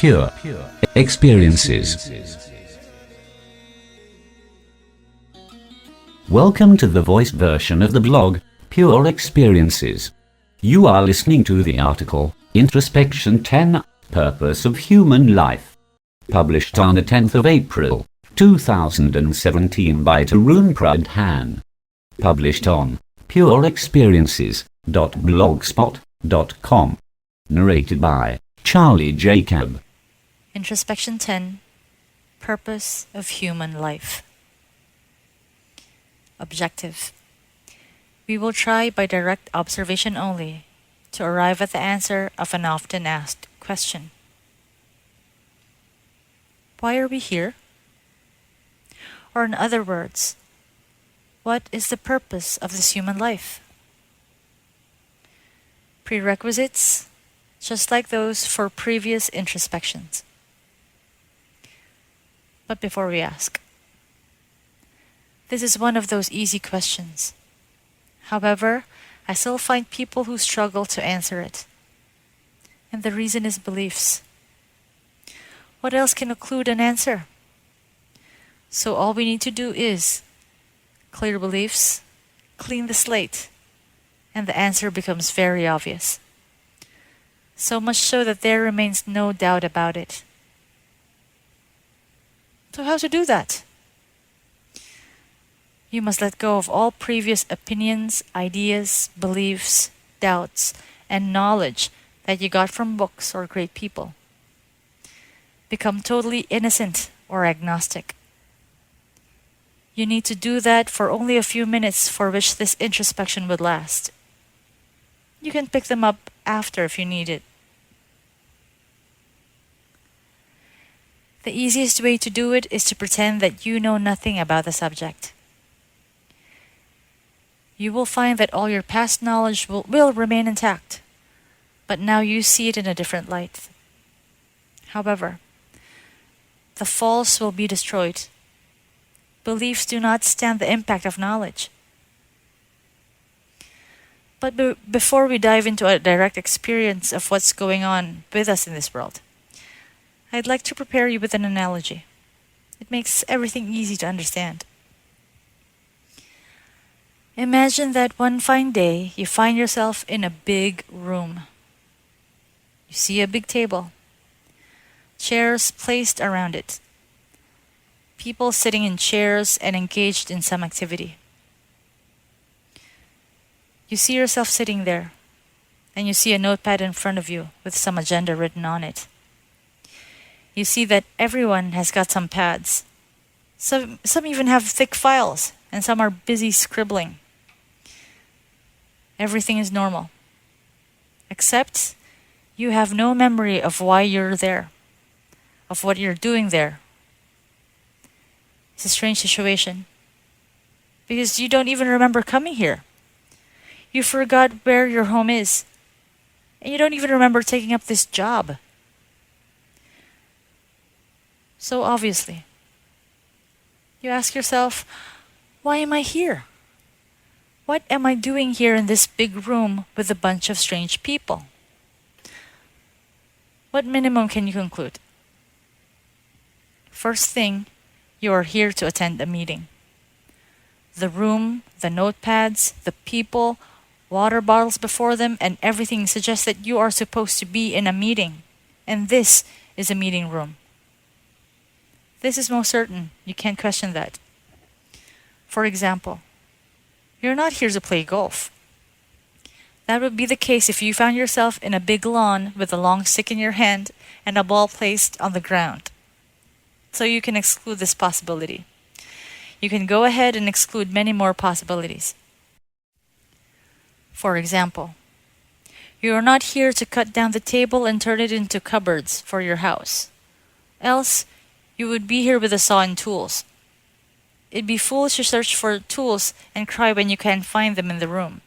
Pure Experiences. Welcome to the voice version of the blog, Pure Experiences. You are listening to the article, Introspection 10, Purpose of Human Life, published on the 10th of April, 2017 by Tarun Pradhaan. Published on pureexperiences.blogspot.com. Narrated by Charlie Jacob. Introspection 10, Purpose of Human Life. Objective. We will try by direct observation only to arrive at the answer of an often asked question. Why are we here? Or in other words, what is the purpose of this human life? Prerequisites, just like those for previous introspections. But before we ask, this is one of those easy questions. However, I still find people who struggle to answer it. And the reason is beliefs. What else can include an answer? So all we need to do is clear beliefs, clean the slate, and the answer becomes very obvious. So much so that there remains no doubt about it. So how to do that? You must let go of all previous opinions, ideas, beliefs, doubts, and knowledge that you got from books or great people. Become totally innocent or agnostic. You need to do that for only a few minutes for which this introspection would last. You can pick them up after if you need it. The easiest way to do it is to pretend that you know nothing about the subject. You will find that all your past knowledge will remain intact, but now you see it in a different light. However, the false will be destroyed. Beliefs do not stand the impact of knowledge. But before we dive into a direct experience of what's going on with us in this world, I'd like to prepare you with an analogy. It makes everything easy to understand. Imagine that one fine day you find yourself in a big room. You see a big table, chairs placed around it, people sitting in chairs and engaged in some activity. You see yourself sitting there, and you see a notepad in front of you with some agenda written on it. You see that everyone has got some pads. Some even have thick files, and some are busy scribbling. Everything is normal, except you have no memory of why you're there, of what you're doing there. It's a strange situation, because you don't even remember coming here. You forgot where your home is, and you don't even remember taking up this job. So obviously, you ask yourself, why am I here? What am I doing here in this big room with a bunch of strange people? What minimum can you conclude? First thing, you are here to attend a meeting. The room, the notepads, the people, water bottles before them, and everything suggests that you are supposed to be in a meeting. And this is a meeting room. This is most certain. You can't question that. For example, you're not here to play golf. That would be the case if you found yourself in a big lawn with a long stick in your hand and a ball placed on the ground. So you can exclude this possibility. You can go ahead and exclude many more possibilities. For example, you are not here to cut down the table and turn it into cupboards for your house. Else, you would be here with a saw and tools. It'd be foolish to search for tools and cry when you can't find them in the room.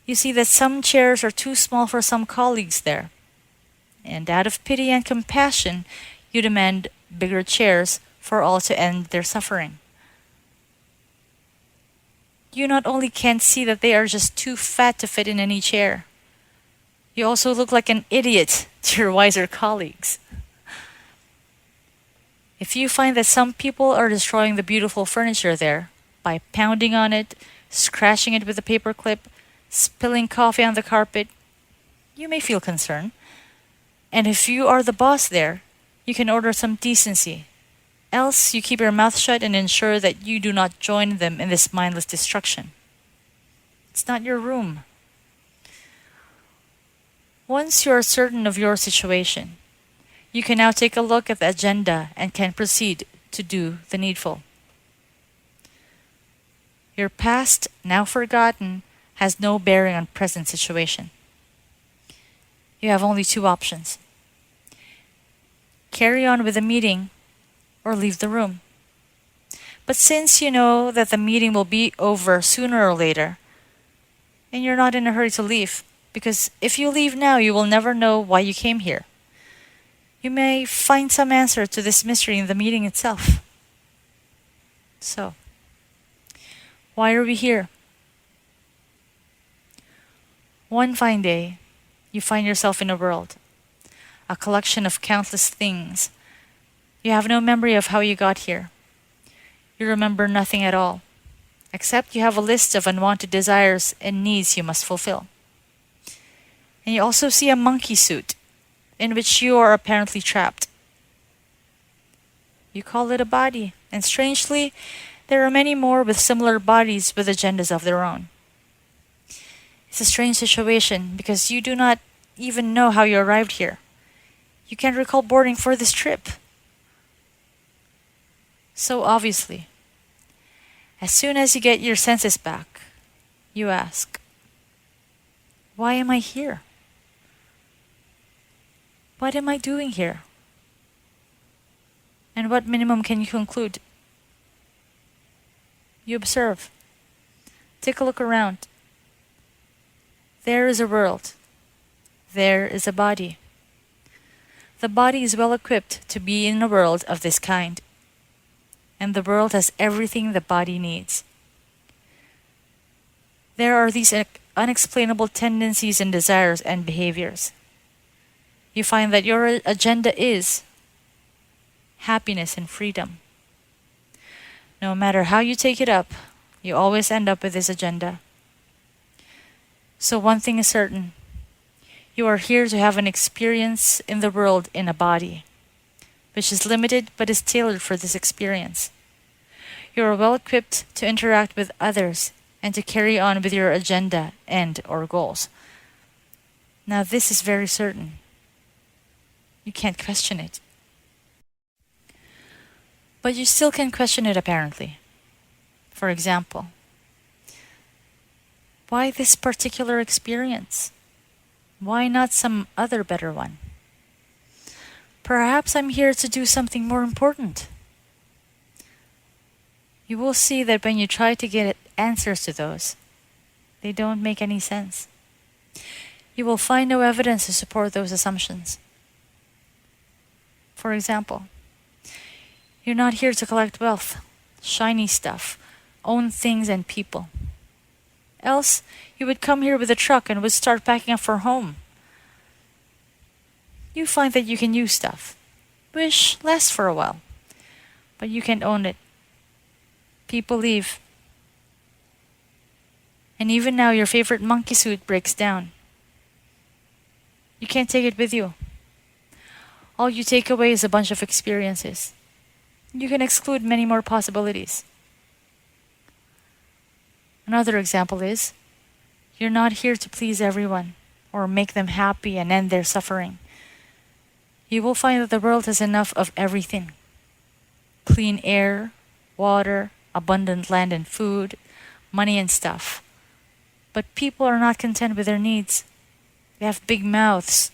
You see that some chairs are too small for some colleagues there. And out of pity and compassion, you demand bigger chairs for all to end their suffering. You not only can't see that they are just too fat to fit in any chair, you also look like an idiot to your wiser colleagues. If you find that some people are destroying the beautiful furniture there by pounding on it, scratching it with a paperclip, spilling coffee on the carpet, you may feel concern. And if you are the boss there, you can order some decency. Else, you keep your mouth shut and ensure that you do not join them in this mindless destruction. It's not your room. Once you are certain of your situation, you can now take a look at the agenda and can proceed to do the needful. Your past, now forgotten, has no bearing on present situation. You have only two options. Carry on with the meeting or leave the room. But since you know that the meeting will be over sooner or later, and you're not in a hurry to leave, because if you leave now, you will never know why you came here. You may find some answer to this mystery in the meeting itself. So, why are we here? One fine day, you find yourself in a world, a collection of countless things. You have no memory of how you got here. You remember nothing at all, except you have a list of unwanted desires and needs you must fulfill. And you also see a monkey suit in which you are apparently trapped. You call it a body, and strangely, there are many more with similar bodies with agendas of their own. It's a strange situation because you do not even know how you arrived here. You can't recall boarding for this trip. So obviously, as soon as you get your senses back, you ask, why am I here? What am I doing here? And what minimum can you conclude? You observe. Take a look around. There is a world. There is a body. The body is well equipped to be in a world of this kind. And the world has everything the body needs. There are these unexplainable tendencies and desires and behaviors. You find that your agenda is happiness and freedom. No matter how you take it up, you always end up with this agenda. So one thing is certain. You are here to have an experience in the world in a body, which is limited but is tailored for this experience. You are well equipped to interact with others and to carry on with your agenda and/or goals. Now this is very certain. You can't question it. But you still can question it apparently. For example, why this particular experience? Why not some other better one? Perhaps I'm here to do something more important. You will see that when you try to get answers to those, they don't make any sense. You will find no evidence to support those assumptions. For example, you're not here to collect wealth, shiny stuff, own things and people. Else, you would come here with a truck and would start packing up for home. You find that you can use stuff, which lasts for a while, but you can't own it. People leave. And even now, your favorite monkey suit breaks down. You can't take it with you. All you take away is a bunch of experiences. You can exclude many more possibilities. Another example is, you're not here to please everyone or make them happy and end their suffering. You will find that the world has enough of everything. Clean air, water, abundant land and food, money and stuff. But people are not content with their needs. They have big mouths,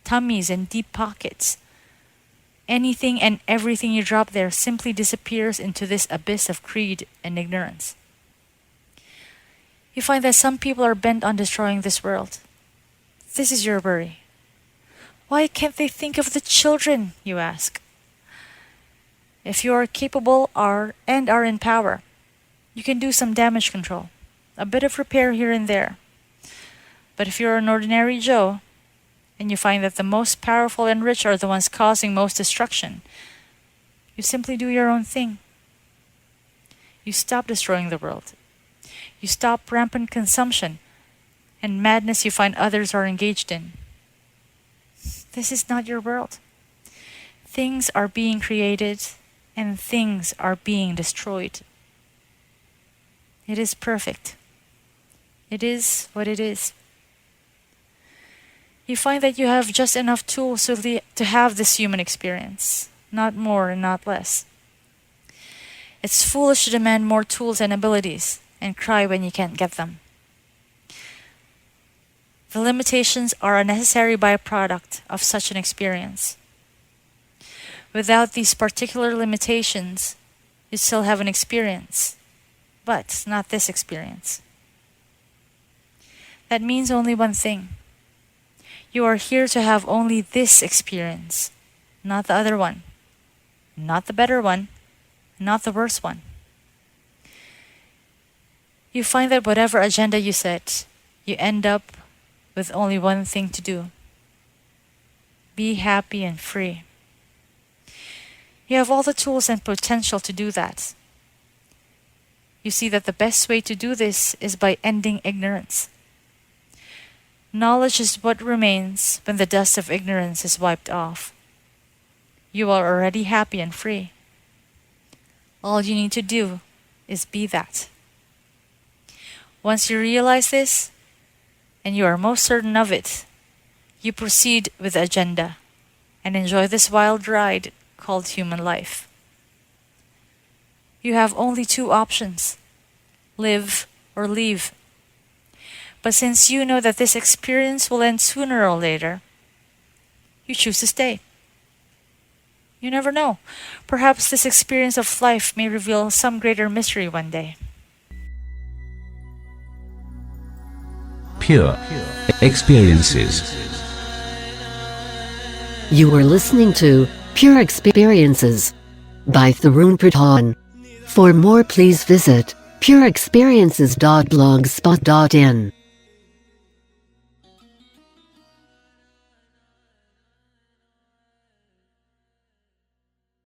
tummies and deep pockets. Anything and everything you drop there simply disappears into this abyss of greed and ignorance. You find that some people are bent on destroying this world. This is your worry. Why can't they think of the children, you ask? If you are capable and are in power, you can do some damage control, a bit of repair here and there. But if you're an ordinary Joe, and you find that the most powerful and rich are the ones causing most destruction. You simply do your own thing. You stop destroying the world. You stop rampant consumption and madness you find others are engaged in. This is not your world. Things are being created and things are being destroyed. It is perfect. It is what it is. You find that you have just enough tools to have this human experience, not more and not less. It's foolish to demand more tools and abilities and cry when you can't get them. The limitations are a necessary byproduct of such an experience. Without these particular limitations, you still have an experience, but not this experience. That means only one thing. You are here to have only this experience, not the other one, not the better one, not the worse one. You find that whatever agenda you set, you end up with only one thing to do. Be happy and free. You have all the tools and potential to do that. You see that the best way to do this is by ending ignorance. Knowledge is what remains when the dust of ignorance is wiped off. You are already happy and free. All you need to do is be that. Once you realize this, and you are most certain of it, you proceed with the agenda and enjoy this wild ride called human life. You have only two options: live or leave. But since you know that this experience will end sooner or later, you choose to stay. You never know. Perhaps this experience of life may reveal some greater mystery one day. Pure experiences. You were listening to Pure Experiences by Tarun Pradhaan. For more, please visit pureexperiences.blogspot.in.